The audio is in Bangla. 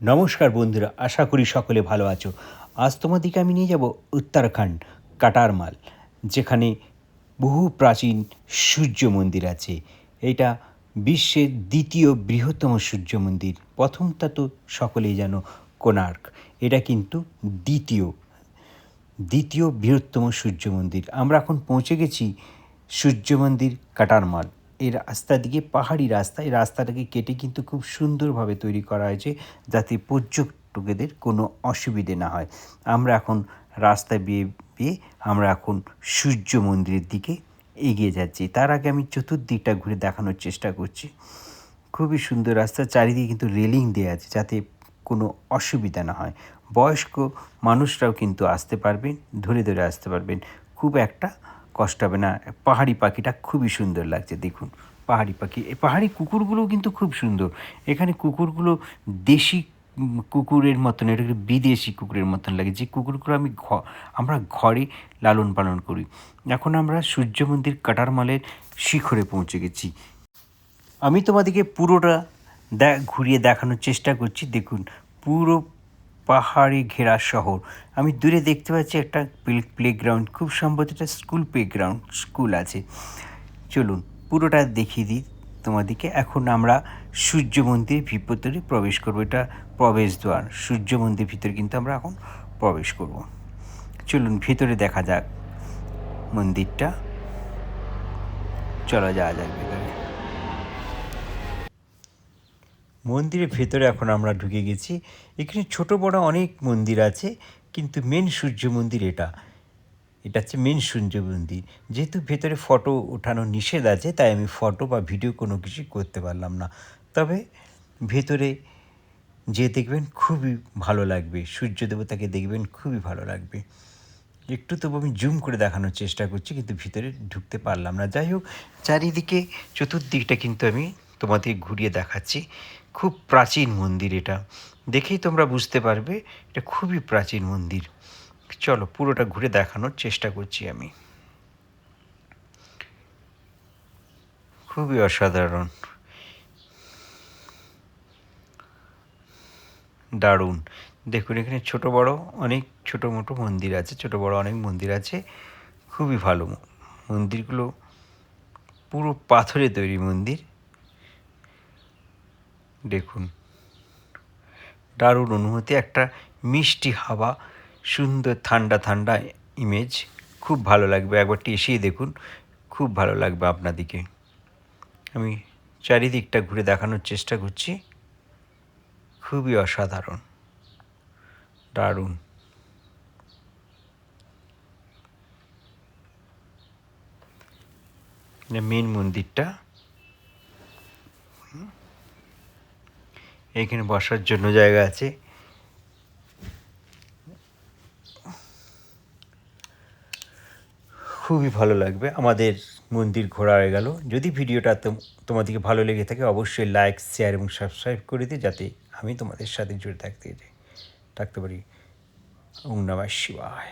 নমস্কার বন্ধুরা, আশা করি সকলে ভালো আছো। আজ তোমাদেরকে আমি নিয়ে যাব উত্তরাখণ্ড কাটারমাল, যেখানে বহু প্রাচীন সূর্য মন্দির আছে। এটা বিশ্বের দ্বিতীয় বৃহত্তম সূর্য মন্দির। প্রথমটা তো সকলেই জানো কোণার্ক, এটা কিন্তু দ্বিতীয় বৃহত্তম সূর্য মন্দির। আমরা এখন পৌঁছে গেছি সূর্য মন্দির কাটারমাল। এই রাস্তা দিকে পাহাড়ি রাস্তা, এই রাস্তাটাকে কেটে কিন্তু খুব সুন্দরভাবে তৈরি করা হয়েছে যাতে পর্যটকদের কোনো অসুবিধে না হয়। আমরা এখন রাস্তা বেয়ে আমরা এখন সূর্য মন্দিরের দিকে এগিয়ে যাচ্ছি। তার আগে আমি চতুর্দিকটা ঘুরে দেখানোর চেষ্টা করছি। খুবই সুন্দর রাস্তা, চারিদিকে কিন্তু রেলিং দেওয়া আছে যাতে কোনো অসুবিধা না হয়। বয়স্ক মানুষরাও কিন্তু আসতে পারবেন, ধরে ধরে আসতে পারবেন, খুব একটা কষ্ট হবে না। পাহাড়ি পাখিটা খুবই সুন্দর লাগছে, দেখুন পাহাড়ি পাখি। এই পাহাড়ি কুকুরগুলোও কিন্তু খুব সুন্দর। এখানে কুকুরগুলো দেশি কুকুরের মতন, এটা বিদেশি কুকুরের মতন লাগে, যে কুকুরগুলো আমরা ঘরে লালন পালন করি। এখন আমরা সূর্য মন্দির কাটারমালের শিখরে পৌঁছে গেছি। আমি তোমাদেরকে পুরোটা ঘুরিয়ে দেখানোর চেষ্টা করছি। দেখুন, পুরো পাহাড়ে ঘেরা শহর। আমি দূরে দেখতে পাচ্ছি একটা প্লেগ্রাউন্ড, খুব সম্ভবত এটা স্কুল আছে। চলুন পুরোটা দেখিয়ে দিই তোমাদেরকে। এখন আমরা সূর্য মন্দিরের ভিতরে প্রবেশ করব। এটা প্রবেশদ্বার, সূর্য মন্দিরের ভিতরে কিন্তু আমরা এখন প্রবেশ করব। চলুন ভিতরে দেখা যাক মন্দিরটা, চলা যাওয়া যাক ভিতরে। মন্দিরের ভেতরে এখন আমরা ঢুকে গেছি। এখানে ছোট বড় অনেক মন্দির আছে, কিন্তু মেন সূর্য মন্দির এটা হচ্ছে মেন সূর্য মন্দির। যেহেতু ভেতরে ফটো ওঠানো নিষেধ আছে, তাই আমি ফটো বা ভিডিও কোনো কিছু করতে পারলাম না। তবে ভেতরে যে দেখবেন খুবই ভালো লাগবে, সূর্য দেবতাকে দেখবেন খুবই ভালো লাগবে। একটু তবু আমি জুম করে দেখানোর চেষ্টা করছি, কিন্তু ভিতরে ঢুকতে পারলাম না। যাই হোক, চারিদিকে চতুর্দিকটা কিন্তু আমি তোমাদের ঘুরিয়ে দেখাচ্ছি। খুব প্রাচীন মন্দির, এটা দেখেই তোমরা বুঝতে পারবে এটা খুবই প্রাচীন মন্দির। চলো পুরোটা ঘুরে দেখানোর চেষ্টা করছি আমি। খুবই অসাধারণ, দারুণ। দেখুন এখানে ছোট বড় অনেক ছোটো মোটো মন্দির আছে, ছোট বড় অনেক মন্দির আছে। খুবই ভালো মন্দিরগুলো, পুরো পাথরে তৈরি মন্দির। দেখুন দারুণ অনুভূতি, একটা মিষ্টি হাওয়া, সুন্দর ঠান্ডা ঠান্ডা ইমেজ, খুব ভালো লাগবে। একবারটি এসেই দেখুন, খুব ভালো লাগবে আপনাদেরকে। আমি চারিদিকটা ঘুরে দেখানোর চেষ্টা করছি। খুবই অসাধারণ, দারুণ। মেন মন্দিরটা, এখানে বসার জন্য জায়গা আছে। খুবই ভালো লাগবে। আমাদের মন্দির ঘোরা হয়ে গেল। যদি ভিডিওটা তোমাদেরকে ভালো লেগে থাকে, অবশ্যই লাইক, শেয়ার এবং সাবস্ক্রাইব করে দিই, যাতে আমি তোমাদের সাথে জুড়ে থাকতে পারি। ওম নমঃ শিবায়।